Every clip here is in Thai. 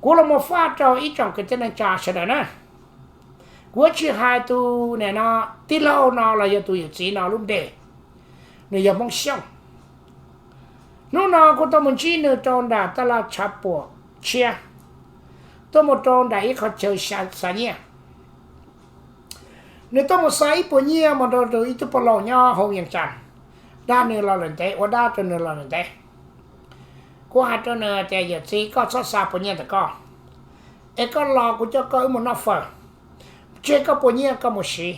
cú là một pha trò ít trong cái tên là trà sẽ đó nè cú chỉ hai tu này nó tí lâu nó là giờ tu giờ chỉ nó lúc để nó giờ mong xong lúc nào cú tao muốn chỉ nữa trong đã ta là chắp bộ chia tôi một trong đã ít họ chơi xa nhẹ nếu tôi một sai bộ nhẹ mà rồi ít tôi bỏ nhau hậu yang chẳng đa nữa là lần thế, đa cho nữa là lần thế cú hai cho nữa thì giờ chỉ có số xa bộ nhẹ thì có có lò của cho có một nó phở chơi có bao nhiêu có một xí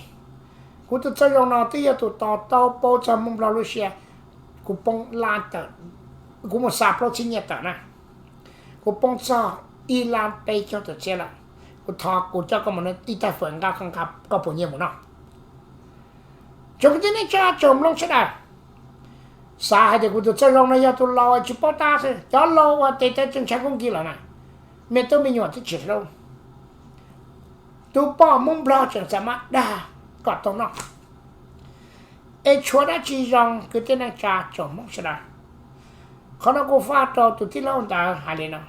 của tôi chơi rồi nó thì tôi tao bao giờ mong lo lúc xưa của bông lan tờ của một sạp lo chín nhật tờ nè của bông sao y lan bay cho tôi chơi là của thọ của cho có một nó đi tay phở cao không gặp có bao nhiêu một nó chúng tôi nên cho chồng long sẽ đạt xa hay thì của tôi chơi rồi nó giờ tôi lo chỉ bao ta thôi cho lo và tê tê chân trái cũng kia là nè mẹ tôi mới nhỏ thì chỉ lâu tôi bỏ mông bò chẳng sao mà đà có tao nó ấy chúa đã chỉ rằng cái tên này cha chồng mong sẽ đà khó nó có pha trò tụi tí lâu ta hai lên nào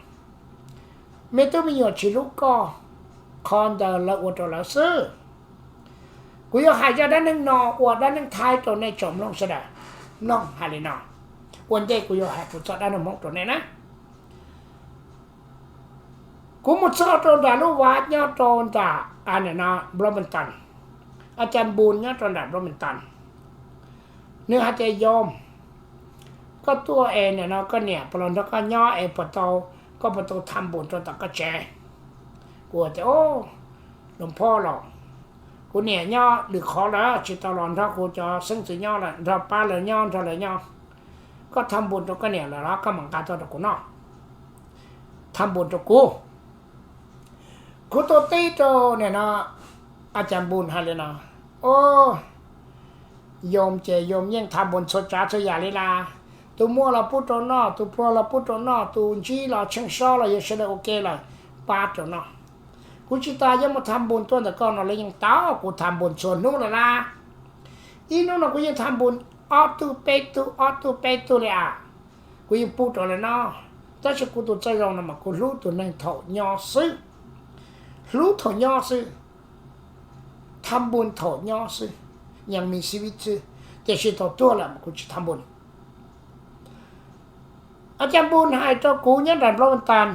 mẹ tôi mới nhỏ chỉ lúc co con đời là của trò lão sư của yêu hai gia đã nâng nọ của đã nâng thái trò này chồng mong sẽ đà nong hai lên nào quân đây của yêu hai của trò đã nâng mong trò này nè cũng một số tròn đã lúc vát nhau tròn đã anh này nó Brahmantanอาจารย์บุญเนี่ยตอนนั้น Brahmantan เนื้อหาใจยอมก็ตัวเองเนี่ยเนาะก็เนี่ยพอเราก็ย่อเองพอโตก็พอโตทำบุญจนตะก็แจกลัวแต่โอ้หลวงพ่อหรอกกูเนี่ยย่อหรือขอแล้วจิตตลอดถ้ากูจะซึ่งสิย่อละเราป้าเลยย่อเราเลยย่อก็ทำบุญตัวก็เนี่ยแล้วก็เหมือนกันตัวตะกูเนาะทำบุญตัวกูกูตัวตีโตเนี่ยเนาะอาจารย์บุญฮะเลยเนาะโอ้โยมเจโยมยังทำบุญสดจ้าสยาลีลาตัวมัวเราพูดตัวเนาะตัวพอเราพูดตัวเนาะตัวจีเราเชิงซ้อเรายังเสด็จโอเคเลยปาตัวเนาะกูจิตายังมาทำบุญตัวแต่ก่อนเราเลยยังเต้ากูทำบุญส่วนนู้นละอีนู้นเรากูยังทำบุญออตูเปตูเลยอ่ะกูยังพูดตัวเลยเนาะแต่ฉันกูตัวใจร้อนนะมากูรู้ตัวนั่งถอยย่อซื้อรู้ถอยย่อซื้อทำบุญถอยย่อซื้อยังมีชีวิตซื้อแต่ฉันตัวละกูจะทำบุญอาจารย์บุญให้ตัวกูเนี่ยดันโรมันตัน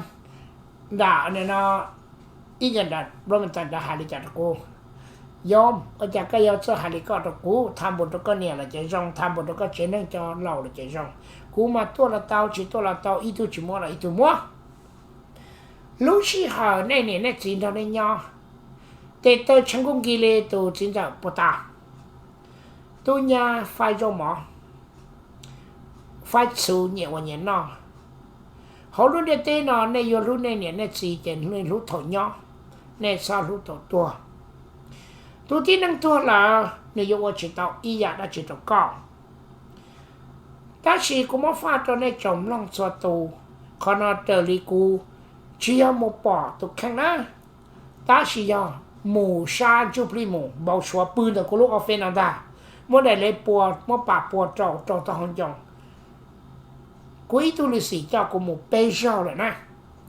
ด่าเนี่ยเนาะอีกอย่างดันโรมันตันด่าหาลิจัดกูยอมอาจารย์ก็ยอมเสื้อหาลิก็ตัวกูทำบุญตัวก็เนี่ยละใจร้องทำบุญตัวก็เจนึงจะเล่าละใจร้องกูมาตัวละเตาจีตัวละเตาอีตัวจีมัวละอีตัวมัวรู้สิหาในจีนเท่านั้นย่อแต่ตัวฉันคงกิเลสตัวจีนจะปตาตัวยาไฟโจหมอไฟสูงเนี่ยวันนี้เนาะเขารู้ได้เต้นเนาะในยรู้ในเนี่ยในจีเจนในรู้ถอยย่อในซารู้ตัวที่นั่งตัวละในยว่าจิตเอาอีอยากได้จิตเอาก้าวถ้าชีกูมาฟาตัวในจอมล่องตัวตูขณะเตลิกูเชียโมปอตุกแข่งนะตาชียาหมู่ชาจูพริโมเบาชัวปืนแต่กูลูกเอาเฟนเอาได้เมื่อใดเลยปวดเมื่อปากปวดเจ้าตาหงจงกูอีตุลิสีเจ้ากูหมู่เปย์เจ้าเลยนะ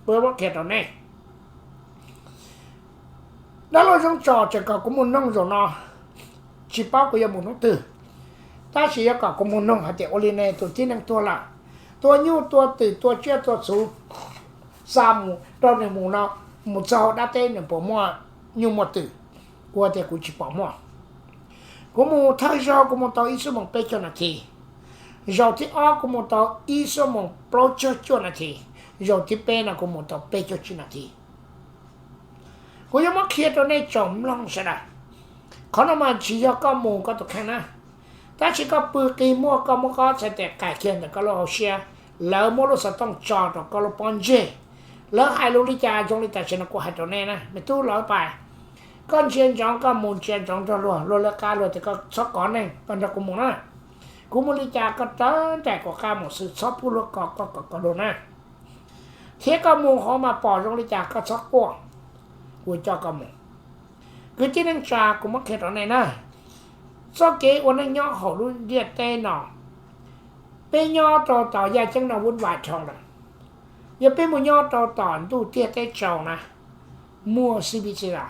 เปิดว่าเขตตอนนี้แล้วเราต้องจอดจากกูมุ่งน้องจงนอชิป้ากูยังมุ่งน้องตื่นถ้าเสียกับกูมุ่งน้องหาเจ้าโอลิเน่ตัวที่นั่งตัวละตัวยูตัวตื่นตัวเชี่ยตัวสูงสามหมู่ตอนในหมู่เนาะหมู่เจ้าได้เต้นเนี่ยผมว่ายูหมดตื่นกูแต่กูชิป้ามั่วกูมุ่งท้ายเจ้ากูมุ่งต่ออีสมองเปย์จนนาทีเจ้าที่อ้อกูมุ่งต่ออีสมองโปรเจจนนาทีเจ้าที่เป็นนะกูมุ่งต่อเปย์จนนาทีกูยังมาเขียนตัวในจอมล่องใช่ไหมเขานำมาชี้ยก็มูก็ตกแค่นั้นถ้าชี้ก็ปืนกีมัวก็มัวก็ใส่แต่ไก่เขียนแต่ก็เราเชียแล้วมัวเราจะต้องจอดก็เราปอนเจแล้วให้ลูกลิจาจงลิจาชนะกูให้ตัวนี้นะไม่ตู้ร้อยไปก้อนเชียนจองก็มูเชียนจองตัวรัวรัวละการัวแต่ก็ช็อกก่อนเองตอนจะกูมูนะกูมูลิจาก็ตั้งแต่กว่ากาหมดซื้อช็อปผู้ลูกก็โดนนะเทียก็มูเขามาปอจงลิจาก็ช็อกปวงกูจะกำมือคือที่นั่งชากูมักเห็นตอนไหนนะสเกวันนั้นย่อเขารุ่นเดียดเต้นหนอเป็นย่อต่อยาจังนาวุ่นวายช่องละ อย่าเป็นมุญยอต่อตอนดูเตี้ยเต้เจ้านะมัวสิบิจิระ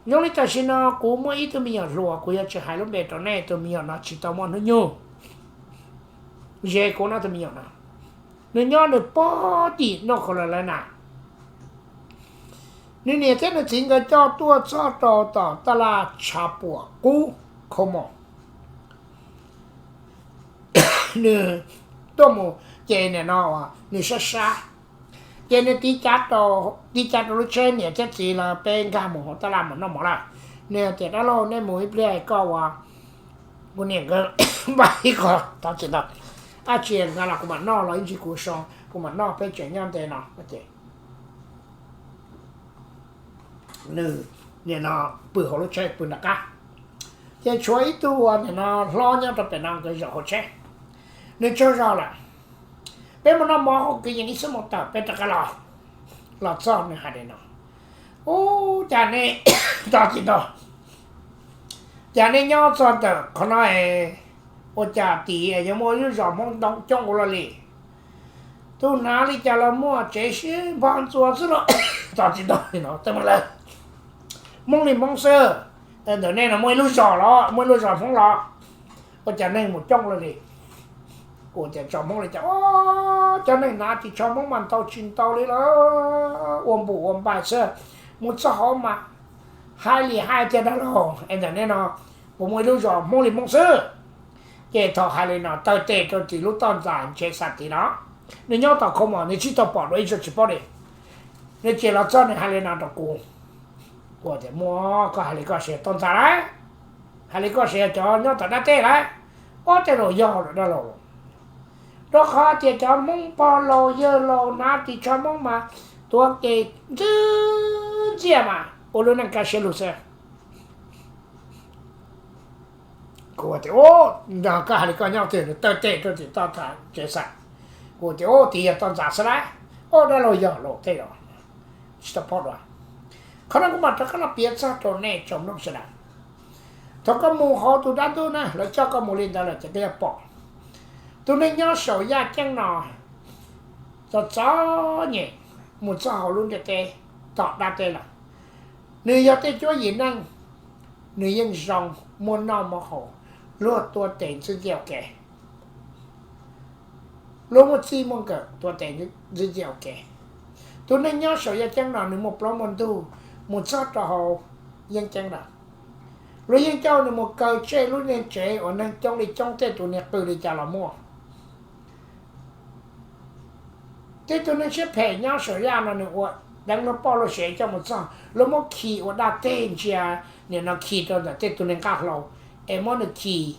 ยองลิตาชินากูมัวอีตัวมีอย่างรัวกูอยากจะหายลมเบตตัวแน่ตัวมีอย่างนะชิตามอนนุ่ยเย่กูน่าตัวมีอย่างนะนุ่ยเนี่ยป้อดีนอกคนละแล้วนะนี่เนี่ยเจ้าหน้าที่ก็เจ้าตัวเจ้าต่อตลาดชาปัวกูขโมยเนี่ยตัวมูเจเนี่ยเนาะนี่ช้าเจเนี่ยตีจัดรู้เช่นเนี่ยเจ้าจีละเป็นการหมูตลาดมันน้องหมดละเนี่ยเจ้าเราเนี่ยหมูเปรี้ยก็ว่ากูเนี่ยก็ไปก็ตอนจีละอาเจียนกันละกูมันนอกเราอินจิกูชงกูมันนอกเป็นเจียนยามเตนเนาะเจ้เนี่ยเนาะปืนของรู้เช่ปืนนักกะจะช่วยตัวเนี่ยเนาะล้อเนี่ยจะเป็นนางก็จะหัวเช่เนี่ยเจ้าเราละเป็นมันน้องมองก็ยังนี้สมองตาเป็นตะกะลาหลอดซ่อนเนี่ยหาได้เนาะโอ้จานนี้ตาจิตเนาะจานนี้ย้อนซ่อนแต่ขณะโอจ่าตียังมัวอยู่สองมองต้องจ้องอุลลีตัวนาฬิกาละมัวเจสิบ้านตัวซะละตาจิตเนาะแต่มันเลยมองนี่มองเสือแต่เดี๋ยวนี้นะมัวรู้สอแล้วมัวรู้สอของเราโอจ่าเนี่ยหมดจ้องอุลลีกูจะชอบมองเลยจ้ะโอ้จะในนาที่ชอบมองมันเตาชินเตาเลยละอวมบุอวมใบเสื้อมุดสะหอมมาหายหายเจ้าได้หรอไอ้เดี๋ยวนี้เนาะผมไม่รู้จอบมองเลยมองเสื้อเจ้าทอหายเลยเนาะเตาเตะตัวที่รู้ตอนจ่ายเช็คสัตว์ทีเนาะนี่ย้อนต่อเขามานี่ชิดต่อปอดไว้จะชิบปอดเลยนี่เจ้าเราจ้าเนี่ยหายเลยนาตะกูจะมัวก็หายเลยก็เสียตอนจ่ายหายเลยก็เสียจอย้อนต่อหน้าเต้เลยโอ้เจ้าเราย่อได้หรอราคาเจ้าจอมงปอโลเยอะโลนาที่ชอบมงมาตัวเกจื้อเจียมาโอลุนังกาเชลุเซกูว่าโอ้ดากาหรือก็ยังเตือนเตะตัวที่ตอนทางเจสันกูว่าโอ้ที่ตอนจ่าสลายโอ้ได้เราย่อโลเท่หรอสตอปพอดวะเขานั่งกูมาตะกันละเปียซาตัวเน่จอมน้องสลายถ้าก็มูเขาตัวด้านตัวนะแล้วเจ้าก็มูลินได้เลยจะได้ปอกตัวนี้ย้อนสอยาจังหน่อยจะจ้าเนี่ยมุดจ้าเขาลุ้นจะเตะต่อได้เตะละเนื้อยาเตะช่วยยินนั่งเนื้อยังซองมวนนอมาเขาลวดตัวเตะซึ่งเกี่ยวแก่ลงมาซีมันเกิดตัวเตะซึ่งเกี่ยวแก่ตัวนี้ย้อนสอยาจังหน่อยหนึ่งมุดปล้อมันดูมุดจ้าต่อเขายังจังหน่อยรู้ยังเจ้าหนึ่งมุดเกยเช่รู้ยังเจ๋อนั่งจ้องเลยจ้องเตะตัวเนี้ยปืนเลยจ่าละมั่ว这都能些培养手呀那呢我，等我报了学这么长，那么起我打电家，你那起到的这都能干好，哎么的起，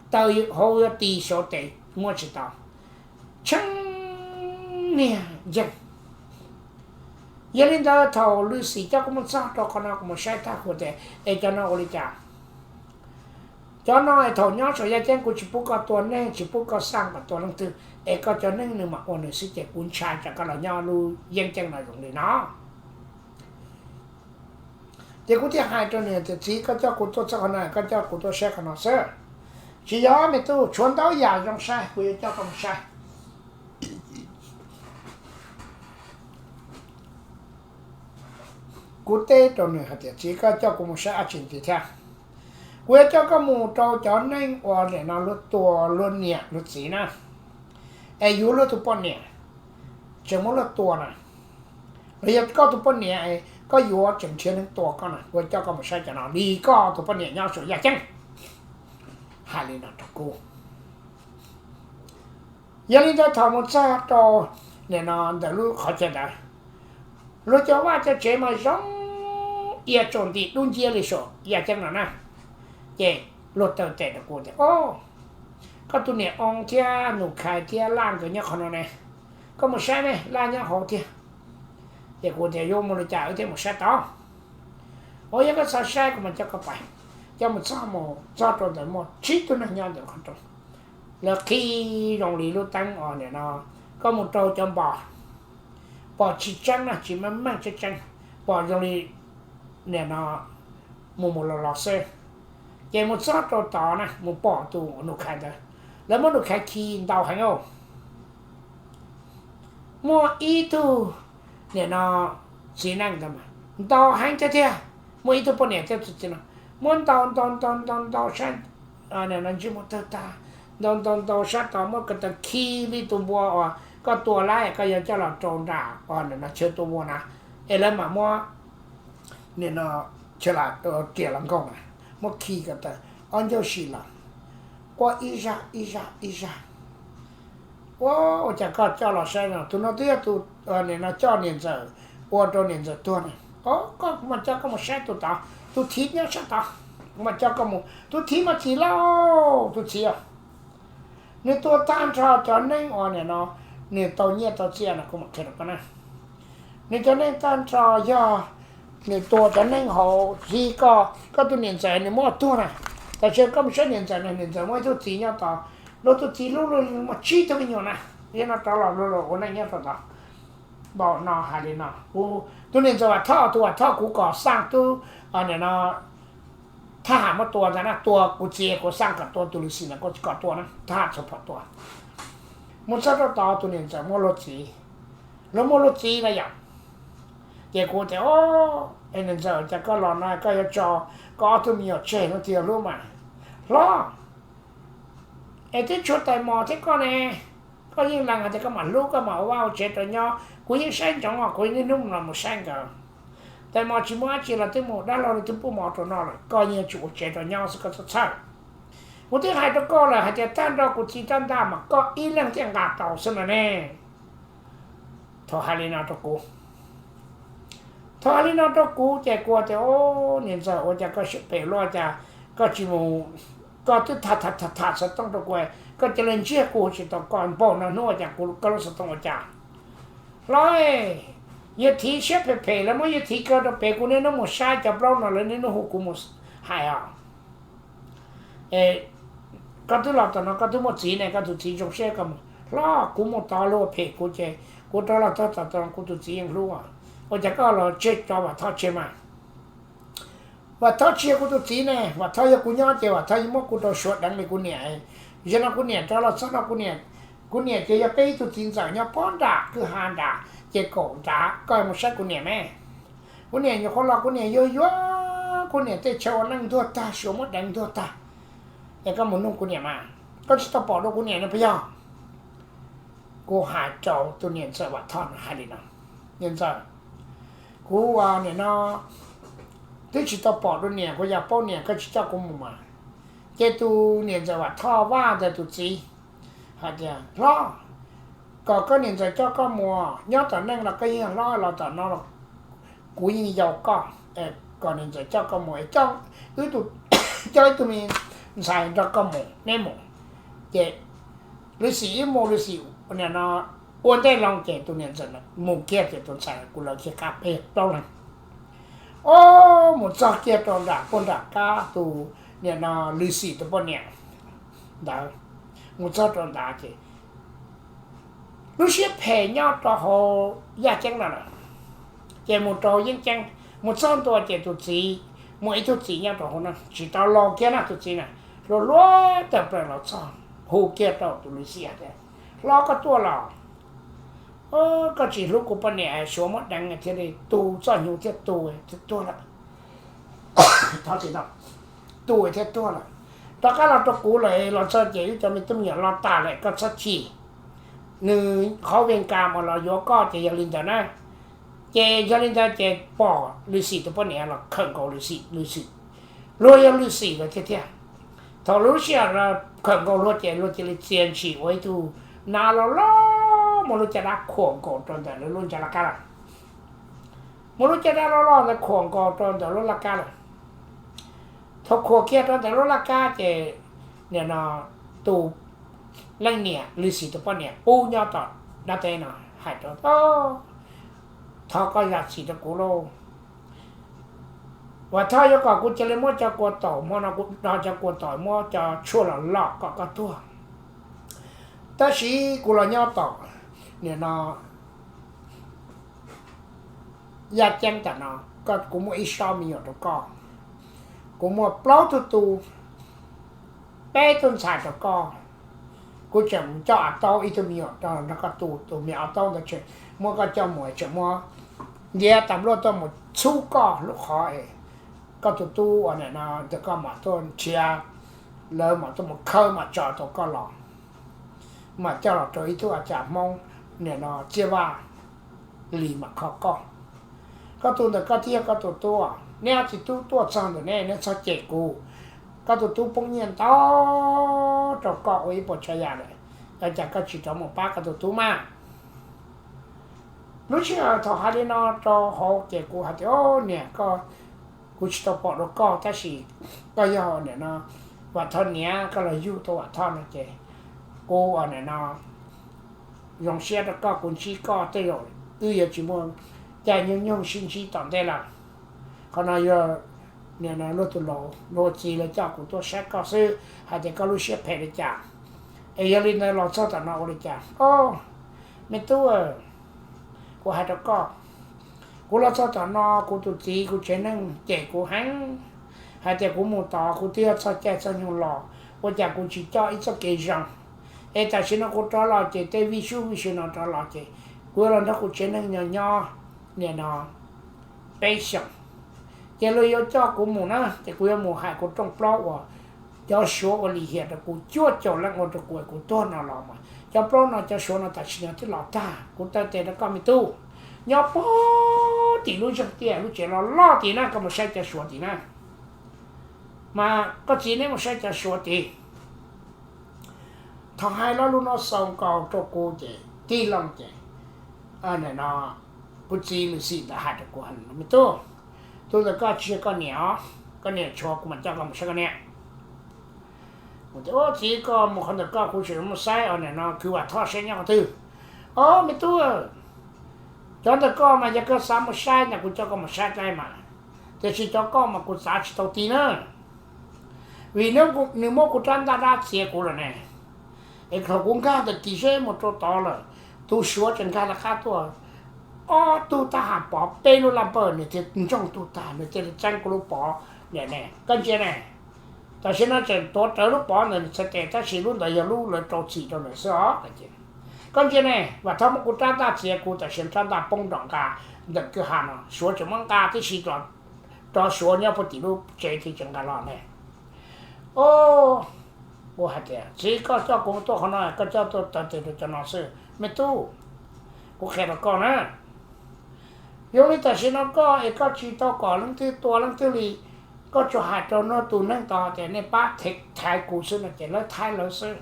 到后要低小的我知道，真呢人，一年到头律师叫我们找到可能我们晒他或者哎叫那我哩讲。cho nó ai thầu nhớ rồi trên của chỉ có tuần này chỉ có sang và tuần thứ ai có cho nên nhưng mà ôn được sự chạy cuốn sai cho cái là nhau luôn dân chân là dùng để nó thì cũng thứ hai cho nên thì chỉ có cho của tôi cho này có cho của tôi sẽ cái nó sẽ chỉ do mình tu chuẩn đấu giả trong sai của cho không sai cụ thể cho nên thì chỉ có cho của một sai chuyện gì theoกูเจ้าก็มูโตจอนในว่าเนี่ยนรถตัวรถเนี่ยรถสีนะอายุรถตุปนเนี่ยจะมุรถตัวนะเรียกก็ตุปนเนี่ยก็อยู่ว่าจึงเชื่อนึงตัวก็นะกูเจ้าก็ไม่ใช่จะนอนดีก็ตุปนเนี่ยยาวสุดอยากจังหาเลยนะตะกูยันนี้จะทำมันซะโตเนี่ยนอนแต่รู้เขาจะได้รู้จะว่าจะเชื่อมาสองเอียจนดีรุ่นเจียเลยสุดอยากจังนะเจ้รถเตอเตะตะกูเจ้โอ้ก็ตัวเนี่ยองเทียหนูขายเทียล่างตัวเนี้ยคนนั้นเนี่ยก็มาใช้ไหมล่างเนี้ยหอเทียเจ้กูเทียโยมมันจะเอาเทียมาใช้ต่อโอ้ยก็ใช้ก็มันจะก็ไปจะมันซ้ำหมดซ้ำตัวแต่หมดชิดตัวนั้นยังเดี๋ยวคนตัวแล้วขี้โรงเรียนรู้ตั้งอ่อนเนี่ยเนาะก็มันโตจนบ่ชิดจังนะชิดมันชิดจังบ่โรงเรียนเนี่ยเนาะมุหล่อเซ่เจ้ามันซอดต่อนะมันปอตัวหนูขายเด้อแล้วมันหนูขายขี้ดาวหางเอาม mua ít tu nè nó chỉ năng cái mà tao hành cho thế mua ít tu bao nhiêu thế chứ nó muốn tao sát nè nó chỉ một ta tao sát tao một cái khi đi tu bùaก็ตัวไล่ก็ยังจะหลอดโจรด่าก่อนเนี่ยนะเชื่อตัวมัวนะแล้วมามัวเนี่ยเนาะฉลาดตัวเกี่ยหลังกงอ่ะมัวขี้กันแต่อันเจ้าสีหลังก็อีชาว้าวจะก็เจ้าหลอดใช่เนาะตัวนั้นตัวเนี่ยนะเจ้าเนี่ยจะวัวตัวเนี่ยจะตัวเนี่ยก็มันเจ้าก็มาใช้ตัวตาตัวทีเนี่ยใช่ตามันเจ้าก็มัวตัวทีมาทีแล้วตัวทีอ่ะในตัวตามชาวจอนนั่งอ่อนเนี่ยเนาะเนี่ยตัวเนี้ยตัวเจียนะกูมาเขียนกันนะเนี่ยจะนั่งการชอย่อเนี่ยตัวจะนั่งหอซีก็ตัวเนี่ยใจเนี่ยมั่วตัวนะแต่เชื่อก็ไม่ใช่เนี่ยใจนะเนี่ยใจมั่วตัวจีเนี่ยต่อเราตัวจีรู้มาชี้ตัวมันอยู่นะเนี่ยนะตลอดรู้วันนั้นเนี่ยต่อบอกนอหาเลยนอกูตัวเนี่ยจะว่าท่อกูก่อสร้างตัวเนี่ยนะถ้าหามาตัวนะตัวกูเจียกูสร้างกับตัวตุลิสินะกูก่อตัวนะถ้าเฉพาะตัวมันจะต่อตัวเนี่ยจะโมโลจีแล้วโมโลจีอะไรอย่างเจ้ากูจะไอ้เนี่ยจะก็รอหน่อยก็จะจอก็ตัวมีเฉยแล้วเที่ยวรู้มั้ยรอไอ้ที่ชุดแต่หมอที่ก็เนี่ยก็ยิ่งหลังอาจจะก็มาลูกก็มาว่าเจ็ดตัวเนาะกูยิ่งใช้จังหวะกูยิ่งนุ่มละมันใช้กันแต่หมอชิมว่าจีละที่หมดได้เราที่ผู้หมอตัวน้อยก็ยิ่งจุเจ็ดตัวเนาะสักสักสัก我对海都高了，还得单到古鸡蛋大嘛，高一两天嘎到什么呢？他海里那多高，他海里那多高，结果的你知道我家个是北罗家，个节目，个都他是当多贵，个就能结果是到干包那我家个是当我家，来。一提些陪了么？一提个到陪姑娘那么晒就不让那人那户姑么还啊？ก็ตัวเราตอนนั้นก็ตัวหมดสีเนี่ยก็ตัวสีจงเชื่อกันล้อกูหมดตาโลเพกูเจกูตอนเราตอนกูตัวสียังรู้อ่ะว่าจะก็เราเช็ดจอว่าท่อเชื่อมาว่าท่อเชื่อกูตัวสีเนี่ยว่าท่อยกูย้อนเจว่าท่อยมั่วกูตัวชดดังเลยกูเนี่ยยันกูเนี่ยตอนเราสักเรากูเนี่ยเจจะไปตัวสีสั่งเนี่ยป้อนด่าคือหานด่าเจโกด่าก็มันใช่กูเนี่ยแม่กูเนี่ยอยู่คนเรากูเนี่ยเยอะๆกูเนี่ยเตะเชวนั่งตัวตาชัวมดดังตัวตาแต่ก็มันนุ่งกูเนี่ยมาก็จะต้องบอกว่ากูเนี่ยนะพี่ย่อกูหาเจ้าตัวเนี่ยสวัสดิ์ท่อนหาดีนะเนี่ยจ้ะกูว่าเนี่ยเนาะที่จะต้องบอกตัวเนี่ยกูอยากป้อนเนี่ยก็จะเจ้ากูมุ่งมาเจ้าตัวเนี่ยสวัสดิ์ท่อว่าจะตัวจีหาเจ้าล้อก็เนี่ยจะเจ้าก็มัวยอดต่อนั่งเราก็ยังล้อเราต่อนั่งเรากูยังยาวก็เนี่ยจะเจ้าก็มัวเจ้าตัวเจ้าตัวมีใส่ดอกกระหม่อมแน่หม่อมเจฤาษีโมฤาษีเนี่ยเนาะอ้วนได้ลองเจตัวเนี่ยจะนะหมู่เกียรติตัวใส่กูเราเกี่ยกับต้องนะโอ้หมู่จักเกียรติตัวด่าปนด่าก้าตัวเนี่ยเนาะฤาษีตัวปนเนี่ยด่าหมู่จักตัวด่าเจรู้เชี่ยแผ่ยอดตัวเขายากจังนั่นน่ะเจหมู่โตยิ่งจังหมู่ซ่อนตัวเจตัวสีหมู่ไอ้ตัวสีเนี่ยตัวเขานะสีตาลองเกียรตินะตัวสีน่ะล้วนแต่เป็นเราซ่อนหูเกียรติตัวฤาษีเนี่ยล้อก็ตัวเราก็จีลูกกูปนเนี่ยชัวมดดังไงที่นี่ตูซ่อนอยู่ที่ตัวละท้าสินะตัวที่ตัวละตอนก็เราตัวกูเลยเราเจอเจจะมีตุ้มเหยียดเราตาเลยก็สักทีหนึ่งเขาเวียนกามเราโยก็จะยังลินแต่นะเจยังลินแต่เจปอฤาษีตัวปนเนี่ยเราเข่งกับฤาษีรวยยังฤาษีเลยเที่ยถ้ารู้เสียเราเข่งกับรถเจเลยเจียนฉีไว้ดูนาเราล้อมนุษย์จะรักข่วงก่อนตอนแต่ละรุ่นจะรักกันมนุษย์จะได้ล้อแต่ข่วงก่อนตอนแต่รุ่นรักกันถ้าข่วงเกียร์ตอนแต่รุ่นรักกันเจเนี่ยนะตูเล่นเนี่ยฤาษีตัวเนี่ยปูยอดต่อได้แต่น่ะหายตัวถ้าก็อยากสีตะกุโลว่าถ้ายกกูจะเลยมั่วจะกลัวต่อมั่วนะกูเราจะกลัวต่อมั่วจะชั่วหลอกก็ตัวแต่สิกูเราย่อต่อเนี่ยนะอยากแจ้งแต่นะก็กูมั่วอีชอมีอยู่ตัวก็กูมั่วเปล่าตัวเป้ต้นสายตัวก็กู กูจะเจ้าเต้าอีตัวมีตอนแล้วก็ตัวมีเต้าแต่เฉยมัวก็เจ้าหมวยเฉยมัวเดี๋ยวตำรวจต้องหมดชู้ก็ลูกคอก็ตัวอันนี้นะจะก็มาต้นเชียแล้วมาต้องมาเข้ามาจอดตัวก็หลอกมาเจ้าหลอกตัวอีตัวอาจารย์มองเนี่ยนะเจ้าว่าหลีมาเขาก็ตัวแต่ก็เที่ยวก็ตัวเนี่ยจิตัวจังตัวเนี่ยชอบเจ๊กูก็ตัวปงเงียนต่อตัวก็ไว้ปวดชายาเลยอาจารย์ก็ชิดตัวหมอป้าก็ตัวมารู้เชื่อทหารนี่นะตัวเขาเจ๊กูหาที่โอ้เนี่ยก็กูชิดตัวปอดแล้วก็แต่สิก็ย่อเนี่ยนะว่าท่อนเนี้ยก็เลยอยู่ตัวท่อนนะเจ๊กูอันเนี่ยนะยองเสียแล้วก็กุญชีก็เตยอย่าจิมองแต่ยังชินชีตอนได้ละเขานายเนี่ยนะรถตัวรถจีเลยจ้ากูตัวแซกก็ซื้อหาแต่ก็รู้เสียแพ้เลยจ้าเอยลินในรถชอบแต่นอกเลยจ้าโอ้ไม่ตัวกูหาแต่ก็กูรถชอบแต่นอกกูตัวจีกูเชนั่งเจ๊กูหังหาแต่กูมูต่อกูเที่ยวชอบแก่ชอบยุ่งหล่อกูจากกูชิจ่ออีกสักเกจังแต่ฉันก็ตลอดเจ๊แต่วิชุนตลอดเจ๊กูเราถ้ากูเชนั่งเนี่ยนะไปสั่งเจ้าเลยเจ้ากูหมูนะแต่กูยังหมูหายกูต้องเปล่าว่าเจ้าชัวร์อะไรเหตุกูจวดเจ้าแล้วกูต้นอะไรมาเจ้าเปล่านะเจ้าชัวร์นะแต่ฉันที่หล่อตากูแต่แล้วก็ไม่ตู้ยาปอตีรู้จักเตี้ยรู้จักเราล่อตีนะก็ไม่ใช่จะชัวร์ตีนะมาก็จีนี่ไม่ใช่จะชัวร์ตีทางให้เราลุ้นเอาส่งเก่าตัวกูเจตีลองเจอันนี้นะกูจีหรือสิแต่หาตะกูหันไม่ตู้ตัวแต่ก็เชื่อก็เหนียวก็เนี่ยชัวร์กูมันจะก็ไม่ใช่ก็เนี่ยกูจะโอ้จีก็มันคนแต่ก็กูเชื่อมันใส่อันนี้นะคือว่าทอดเส้นยังก็ตื้ออ๋อไม่ตู้จนแต่ก็มันจะก็ซ้ำมาใช่เนี่ยกูจะก็มาใช้ได้มาแต่สิจะก็มากูสาธิตตีนะวินกูนึกว่ากูทำได้เสียกูแล้วเนี่ยไอ้เขากูกล้าแต่กี่เช่หมดตัวต่อเลยตัวชัวร์จนกล้าราคาตัวอ๋อตัวตาหาปอเป็นรูลำเปิดเนี่ยจะจ้องตัวตาเนี่ยจะจังกูรู้ปอเนี่ยกันเจเนี่ยแต่ฉันน่าจะตัวเจอรู้ปอเนี่ยสเตตัสสิรุ่นแต่อย่ารู้เลยตัวสีตัวเนี่ยสิอ๋อกันเจเนี่ยว่าถ้ามันกูทำได้เสียกูแต่ฉันทำได้ปงดองกาเด็กคือหานะชัวร์จะมั่งกาที่สีตัวชัวร์เนี่ยพอติรู้เจที่จังกันแล้วเนี่ยโอ้กูหาเดียสิก็เจ้ากูตัวขนาดก็เจ้าตัวตัดตัวจะนอนซื้อไม่ตู้กูแค่ละก่อนนะยงนี้แต่ฉันก็เอกชีตัวก่อนลังที่ตัวลังที่ลีก็จะหาตัวโน้ตูนั่งต่อแต่ในป้าเทคไทยกูซื้อนะเจ้าแล้วไทยเราซื้อ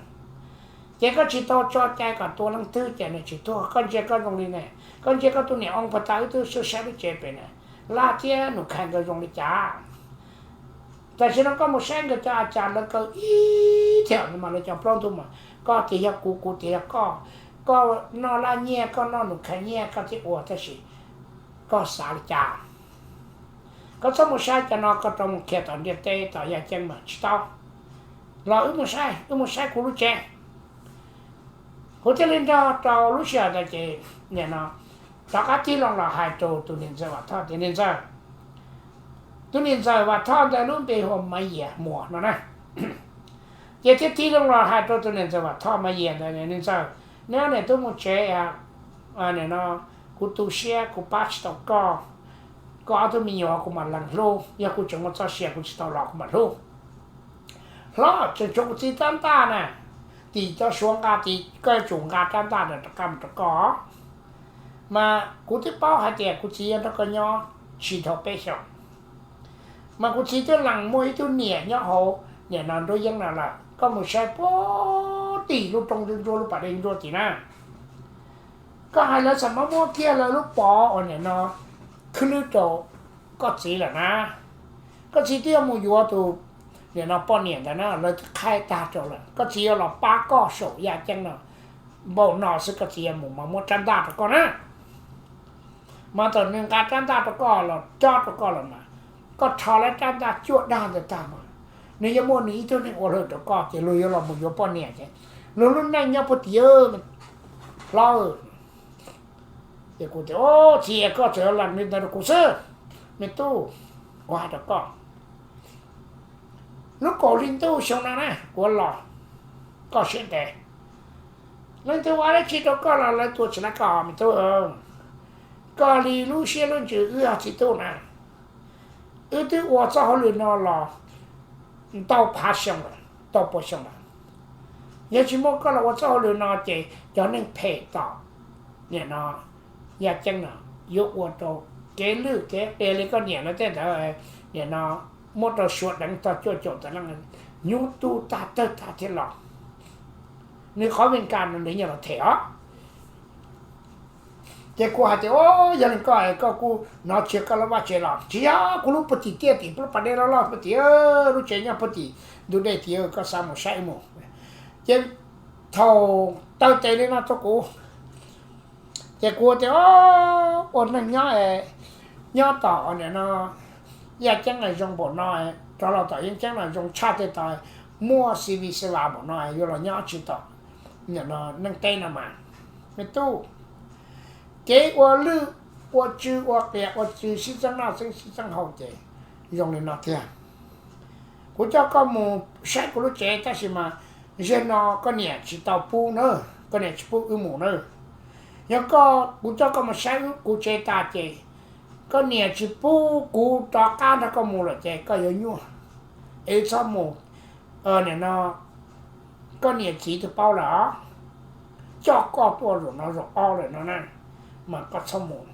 เจ้าก็ชีตัวจอดใจกับตัวลังที่เจ้าเนี่ยชีตัวก็เจ้าก็ตรงนี้เนี่ยก็เจ้าก็ตัวเนี่ยองค์พระตาตัวซื้อใช้ไปเจ้าเป็นเนี่ยลาเจ้าหนูแข่งกับตรงนี้จ้าแต่ฉันก็มาแข่งกับอาจารย์แล้วก็อีเที่ยวนี่มาเลยจะพร้อมทุกมาก็เที่ยวกูเที่ยวก็นอนละเงี้ยก็นอนหนูแข่งเงี้ยก็ที่อวดแต่สิก็สารจาก็สมมติใช้จะนอนก็ต้องเขียนตอนเดียวเตะต่อยาเจงมาชิตาเราไม่ใช่คุณรู้เจคุณจะเล่นต่อรู้เชื่อแต่เจเนี่ยนะตากที่ลองเราหายตัวนินจาว่าท่าตัวนินจาว่าท่าแต่รุ่นเปหัวไม่เหยียหมัวนะเจที่ลองเราหายตัวนินจาว่าท่าไม่เหยียแต่เนี่ยนินจาเนี่ยตัวมุเจเนี่ยนะกูตัวเสียกูปัชตอกก็เอาตัวมีอยู่กูมาลังโลอย่ากูจะมาจะเสียกูจะต้องหลอกมาโลแล้วจะจงตีตั้งตาเนี่ยตีจะช่วงกาตีก็จงกาตั้งตาเนี่ยตะกำตะกอมากูที่เป้าหายใจกูชี้ตะกอนย่อชี้เท่าเป๊ะชมากูชี้ตัวหลังมวยตัวเนี่ยโหเนี่ยนอนด้วยยังนั่นแหละก็มึงใช้ปอตีลูกตรงดึงตัวลูกปัดเองตัวตีน่ะก็ให้เราสมมติว่าเที่ยวเราลูกปอเนี่ยเนาะคือลูกโตก็สีแหละนะก็สีเที่ยวมูอยู่ตัวเนี่ยเนาะปอเนี่ยแต่นะเราคายตาโจละก็สีเราป้าก็โสยาจังเนาะบ่นอสึกก็สีหมูมาหมดจันดาตะก่อนนะมาตอนนึงการจันดาตะก่อนเราจอดตะก่อนเรามาก็ทอแล้วจันดาจวดด้านแต่ตามมาในยามนี้ตัวนี้โอ้โหตะก่อนจะลุยเราหมูอยู่ปอเนี่ยใช่เราลุ่นนั่งเนี่ยพอเที่ยวเราเดี๋ยวกูจะโอ้เชียก็เจอหลังนิดนึงกูซื้อไม่ตู้ว่าแต่ก็ลูกโกลินตู้ชงนะกูหล่อก็เช่นแต่那头我来去到高了来做起来搞没头，高里路线路就去到呢，对我只好人了，到爬上了，到不上了，也只么个了我只好人的就能配到，你呢，也真了，有我到给路给那个年了在那，你呢，莫到说人到做的那个，牛都大得大的了。你เขาเป็นการมันอย่างเราเถอะเจ้ากูหาเจ้าโอ้ยังก็กูนอเชื่อกันแล้วว่าเจ้าหรอกเจ้ากูรู้ปฏิเตี้ยติปประเดี๋ยวเราปฏิรู้เจ้าเนี่ยปฏิดูได้เตี้ยก็สามใช่หมดเจ้าเท่าตั้งใจเลยนะตัวกูเจ้ากูเจ้าโอ้นั่นย่อต่อเนี่ยเนาะอยากจังไงจงบ่น้อยตอนเราต่อยังจังไงจงชาติต่อมั่วชีวิตสลาบ่น้อยอยู่เราย่อชิต่อเนี่ยเนาะนั่งเต้นมาไม่ตู้เก๋ว่าลือว่าจื้อว่าเปียว่าจื้อสิจังหน้าซึ่งสิจังเฮาเจยองเลยเนาะเทียกูเจ้าก็หมู่ใช้กูรู้เจแต่สิมาเจนอก็เนี่ยสิเตาปูเนอะก็เนี่ยสิปูหมู่เนอะแล้วก็กูเจ้าก็มาใช้กูเจตาเจก็เนี่ยสิปูกูต่อการแล้วก็หมู่ละเจก็อยู่ยั่วซอหมู่เนี่ยเนาะก็เนี่ยจีจะเป้าหรอจอกก็ตัวหลวงเราหลวงอ้อเลยเนาะนั่นมันก็สมุน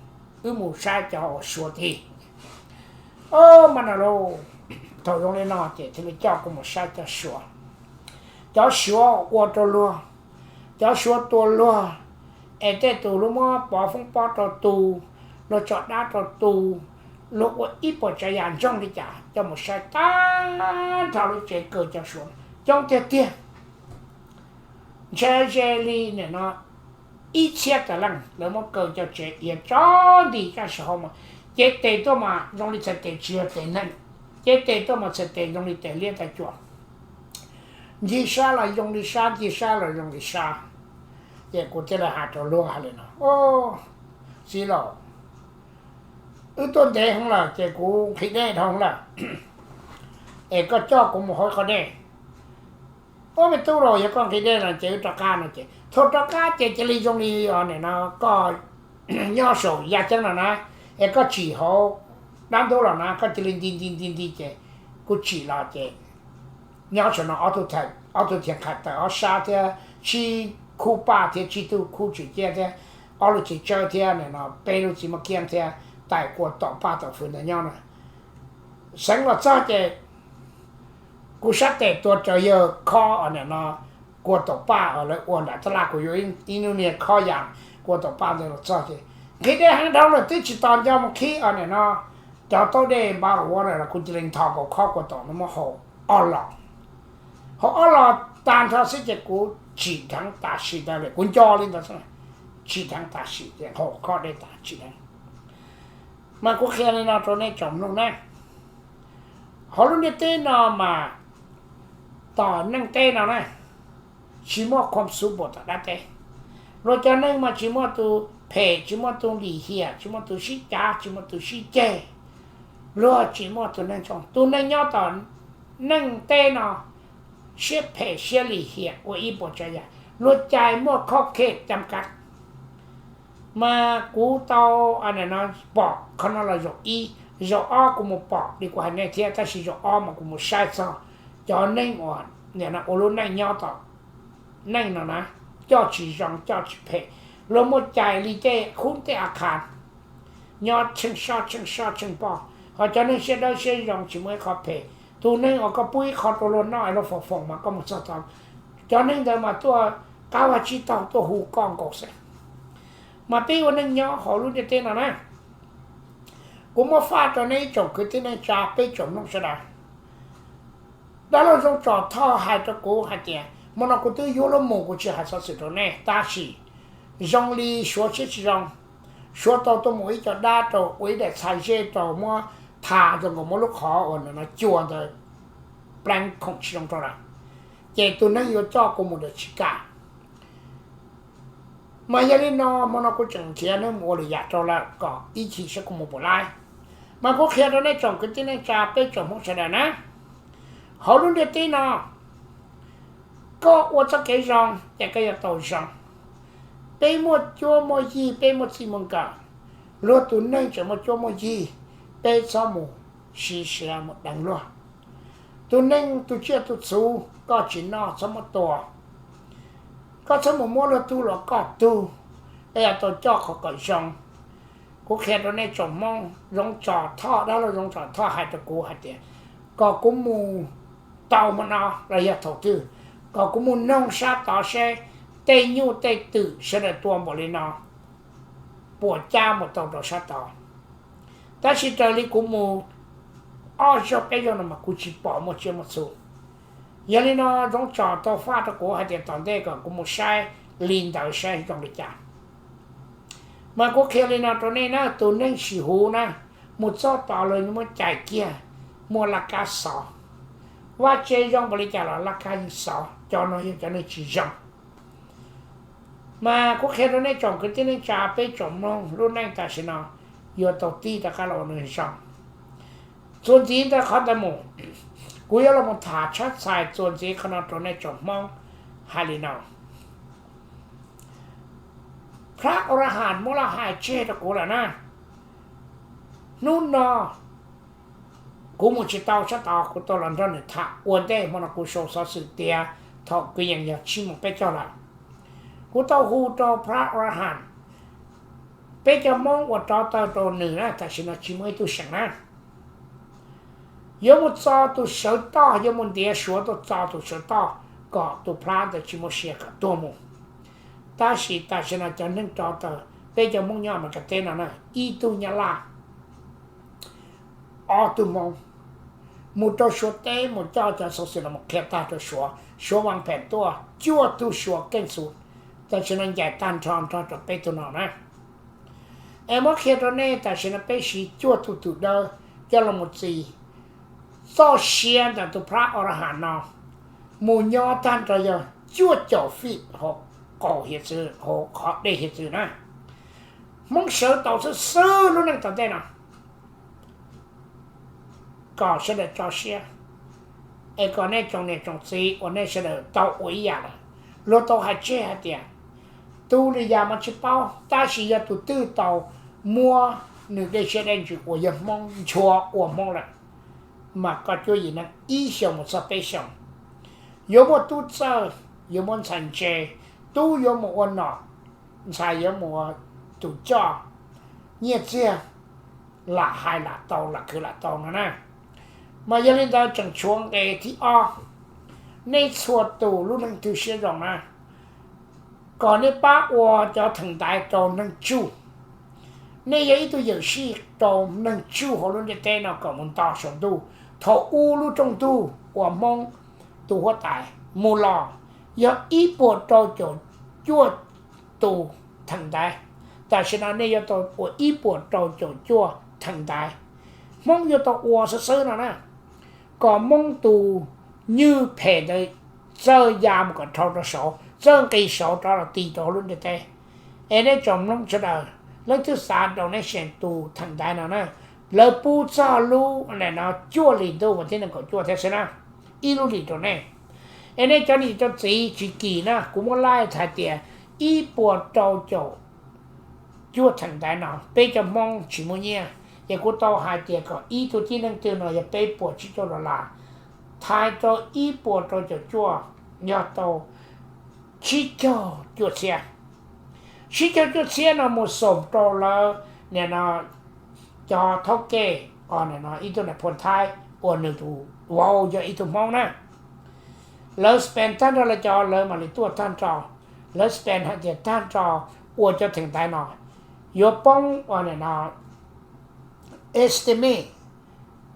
หมู่ชายจะเอาชัวทีมันอะไร头用的那点，这个叫我们啥叫说，叫说我多了，叫说多了，这多了嘛，暴风暴到多，那叫那到多，如果一不这样种的家，叫我们啥单头的这个叫说，种的点，这里呢，一切的人，那么个叫这也种的这时候嘛，这得多嘛，容易才得吃得能。这得多么才得用力得练得做，你杀了用力杀，你杀了用力杀，也估计了还着落下来了。是了，ตัวเด็กของเราเจ้ากูคิดได้ทองละก็เจ้ากูไม่ค่อยเขาได้ไม่ตู้เราอย่าก็คิดได้นะเจ้าตะการนะเจ้าทอตะการเจ้าจะลีตรงนี้เนี่ยนะก็ย่อโซ่ยาจังนะก็จีเขาน้ำตัวเรานะก็จะลินดินเจกูจีเราเจย่อโซ่นะเอาตัวเทียนขัดแต่เอาชาเทียชีคู่ป้าเทียชีตู้คู่จีเทียเทียเอาลูกจีเจ้าเทียเนี่ยนะไปลูกจีมาเคียงเทียแต่กลัวต่อป้าต่อฝืนเนี่ยนะสังเราเจ้าเจกูชัดแต่ตัวเจอเยอะข้อเนี่ยนะกลัวต่อป้าเลยอ้วนแต่ตลาดกูอยู่อินโดนีเซียข้ออย่างกลัวต่อป้าเลยเราเจ้าเจคิดได้ทั้งเราเลยที่จิตตอนเจ้ามาคิดเนี่ยนะเจ้าตัวเดบาร์วอร์เนี่ยคุณจะเล่นทอกับข้อกลัวต่อนั่นมาห่ออ้อหลอกห่ออ้อหลอกตามทางสิเจกูฉีดทั้งตาฉีดได้เลยคุณจอเลยนะสิฉีดทั้งตาฉีดเนี่ยห่อข้อได้ตาฉีดได้มากูเขียนในนอตัวนี้จมลงนะฮอลล์เต้นมาต่อนั่งเต้นนะชิมอความสุขบทได้เต้เราจะนั่งมาชิมอตัวเพชิมอตัวลีเฮียชิมอตัวชิจ้าชิมอตัวชิเจรอชิมอตัวนั่งจงตัวนั่งย่อต่อนั่งเต้นเชื่อเพเชื่อลีเฮียว่าอีบทจะยารถใจมั่วข้อเขตจำกัดมากูเตาอันนั้นนะบอกเขานั่นเราจะอีจะอ้อกูมาบอกดีกว่าเนี่ยเทียถ้าสิจะอ้อมากูมาใช้ซะจะนั่งอ่อนเนี่ยนะโอรุนั่งย่อต่อนั่งนะเจ้าชีจังเจ้าชีเพเราหมดใจลีเจคุ้นแต่อาคารย่อชิงชาชิงปอเขาจะนั่งเสียได้เสียยังชิมไม่ขอเพตัวนั่งออกก็ปุ้ยคอตัวล้นน้อยเราฝงมาก็มุสตามจะนั่งเดินมาตัวกาวาชิตาตัวหูกองกอกเสมาปีวันนึงย่อขอรู้เต้นนะกูมาฟาดตัวนี้จบคือที่นั่งจ่าไปจบน้องสดาแล้วเราต้องจอดท่อหายตัวกูหายเจียมันกูตัวยูโรมูกูจะหายสักสิตัวนี้ตาสีจงลีชัวชิจงชัวตัวมือจะได้ตัวไว้เด็กชายเจ้าตัวมัวทาจงกูมัวลูกคออ่อนนะจวนตัวแปลงของชิจงตัวละเจ้าตัวนั้นอยู่จ่อกูมุดชิกามาอย่างนี้เนาะมันก็จังเทียนเนี่ยมัวเลยอยากจะละก็อีชีสกุมุบไลมันก็เขียนในจงคือที่ในจ่าไปจงมุสดานะเขารู้เด็ดที่เนาะก็ว่าจะเกี่ยงแต่ก็ยังโตจัง被莫做莫伊被莫西蒙个，罗都能怎么做莫伊，被什么是什么等罗，都能都接都做，ก็只拿什么多，ก็什么莫了都了ก็都，哎ตัวเจ้าเขาก็ชงกูแค่ตัวนี้จมมองลงจอดท่อแล้วเราลงจอดท่อให้ตะกูให้เดียก็กูมูเตามันเอาระยะถอดตื้อก็กูมูน้องชาต่อเชเตยยูเตยตื่เสด็จตัวบริณาปวดจ้าหมดตัวตัวชาต่อแต่สิเจอลิกูมูอ้อชอบไปย้อนมากูจิปอหมดเชื่อหมดสู้ยันนี่นะลงจอดตัวฟ้าตะกูให้เดียตอนเด็กก็กูมูใช้ลินดาวใช้ตรงนี้จ้ามาก็เคลีนะตัวนี้นะตัวนึงสีหูนะมุดซอต่อเลยมันจ่ายเกียร์มัวราคาสอว่าเจยองบริจาคราคาสอจอนอยจะได้จีจงมาก็เคตัวนี้จงคือที่นี่จ่าไปจมลงรุ่นนั้นแต่สินะอยู่ตัวตีตะการเราหนึ่งช่องส่วนจีนแต่เขาแต่หมู่กูยังเรามาถ่ายชัดใส่ส่วนจีนขนาดตัวนี้จมมองฮารินาพระอรหันต์มุลหายเจตกูละนะนู่นนอกูมุจิตาวชะตากูตัวหลังเนี่ยถ้าอวนได้มันกูโชว์สุดเดียทอกกูยังอยากชิมไปเจ้าละกูต้องหูตัวพระอรหันต์ไปจะมองว่าตัวหนึ่งนะแต่ฉันชิมให้ตัวฉันนะยมุตซาตัวเสดต่อยมุนเดียชัวตัวซาตัวเสดต่อก็ตัวพระแต่ชิมเสียกับตัวมึงแต่ฉันจะนึกต่อไปจะมุ่งยอมมันก็เต้นนะอีตุญลาอตุมองมุดตัวชัวเต้มุดเจ้าจะสสิลมุขเขตาตัวชัววางแผนตัวจั่วตัวชัวเก่งสุดแต่ฉันใหญ่ตันทอนจะไปตัวนั้นนะเอ็มว่าเขตตัวนี้แต่ฉันไปสีจั่วตัวเด้อจะละมุดสีโซเชียนแต่ตัวพระอรหันต์เนาะมุญยอตันจะเยอะจั่วเจ้าฟีหกก็เหตุโหขอได้เหตุนะมึงเสือต่อซื้อรู้นั่งต่อได้นะก็เสด็จจอเชียไอ้ก่อนนี้จงเนี่ยจงซีวันนี้เสด็จต่ออุยยาละรถต่อหายเจ้าเดียตูนี่ยามันชิเป้าตาชียาตุตื้อต่อมัวหนึ่งได้เสด็จจุอวยมองชัวอวมองละมาก็ช่วยนะอีเสียงมันสเปเชียลยมตุเซอร์ยมสันเจ都有么我呢，才有么都叫，你这拉海拉刀拉去拉刀了呢？嘛有人到正常的ที่อ้อในส่วนตัวรู้นึงตัวเสียจงนะก่อนนี้ป้าวัวจะถึงได้ตรงนึงจู่ในยัยตัวอย่างชีตรงนึงจู่เขาลุ้นจะเต้นเอากับมันต่อสองตัวถ้าอู้รู้ตรงตัวว่ามองตัวหัวตายมูลอยากอีปวดตัวจนจั่วตัวทางได้แต่ฉะนั้นเนี่ยตัวปวดอีปวดตัวจนจั่วทางได้มองอยู่ตัววัวซื้อนะก็มองตัวnhư phê đấy giờ giam còn thâu đó số giờ cây số đó là tì tổ luôn đấy em đấy chồng nó sẽ đời lần thứ sáu đầu này sẽ tù thằng đại nào nè lỡ pu cho lu này nó chua lì đâu mà thế này còn chua thế xem nào y lu lì đồ này em đấy cho đi cho chị chỉ kỳ na cũng muốn lai thay tiền y bùa trâu chậu chua thằng đại nào bây giờ mong chỉ muốn nhé giờ cô tao hai tiền có y tu chỉ năng tiền nào giờ bây bùa chỉ cho là thái cho y bùa cho chua nhớ tao chỉ cho chua xe chỉ cho chua xe nó một sổm trâu là nè nó cho thóc kê còn nè nó y tu này phun thái còn nửa thủ wow cho y tu mong nè lỡ spend tan ra là cho lỡ mà lấy tua tan trò lỡ spend hạt tiền tan trò uo cho thằng tai nó yo bông còn nè nó estimate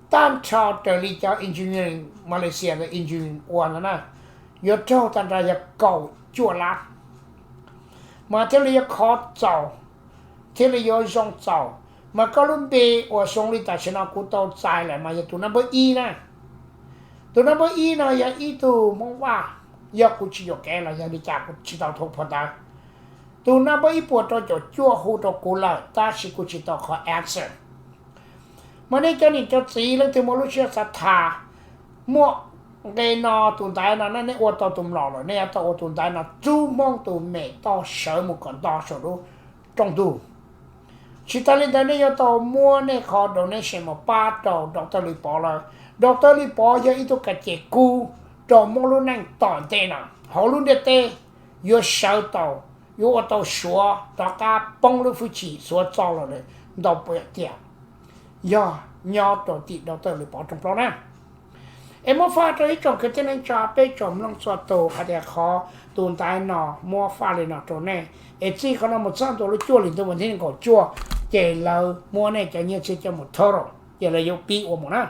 tan trò trở đi cho engineering Malaysia là engineering one nè yo trâu tan ra ya cầu chua lát mà thế là khó giàu thế là yo dùng giàu mà có lúc bê ở xong đi tại sao nó cũng tao dài lại mà giờ tụi nó bớt y nè tụi nó bớt y nó giờ y tụ mong qua giờ cũng chỉ có cái là giờ đi chả cũng chỉ tao thuộc phần đó tụi nó bớt y buộc cho chỗ chua hú cho cú là ta cũng chỉ tao khó answer mà đây cho nên cho gì lên từ một lúc xưa sát thà mua cái nó tồn tại nó nên ô tô tụm lò rồi nên tao ô tồn tại nó chú mong tụm mẹ tao sợ một con tao sợ đó trong tù chỉ ta lên đây nên tao mua nên khó đồ nên xem một ba tàu doctor li bỏ là doctor li bỏ giờ ít cái chế cũ tao mua luôn năng tòn tên à họ luôn để tên yo sợ tao yo tao xóa tao cả bông luôn phụ chỉ xóa cho rồi đấy tao bớt tiền giờ nhau tao ti doctor li bỏ trong đó nè em mua pha cho ít trong cái tên anh cho bé chồng long xóa tàu hay là khó tồn tại nó mua pha lên nó chỗ này em chỉ có nó một trăm tàu lấy chua liền tôi vẫn thấy còn chua chỉ là mua này cho nhiều chỉ cho một thớ rồi chỉ là yêu bị ôm mà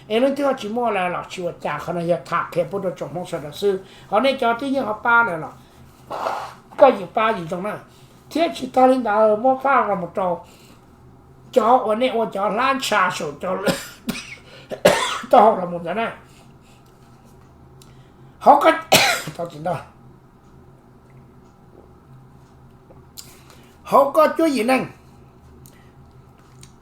em nói theo chỉ mua là chua chả khả năng giờ thạc hệ bút trong mong sợ là sư họ này cho tí nhiên họ ba này là có gì ba gì trong này thế chỉ ta lên đó mua pha là một trò cho ở này ở cho lan trà sổ cho to là một cái này họ có tao chỉ đó họ có chỗ gì này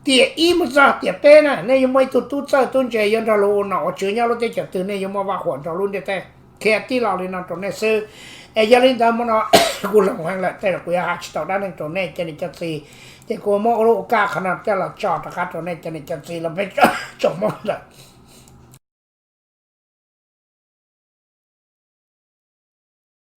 tiệt im một giờ tiệt pe nè nàyยังไม่ตุตุเจตุนเจยันทะโลเนาะชื่อเนี่ยเราได้จับตัวเนี่ยยังมาว่าขวัญทะลุนเดแต่แค่ที่เราเลยนะตรงนี้ซื้อไอ้ยันลินดามันเนาะกูหลงหังแหละแต่กูอยากต่อด้านนึงตรงนี้จะนี่จะซีจะกูมองโลกาขนาดจะเราจอดนะครับตรงนี้จะนี่จะซีเราไม่จอดจบหมดเลย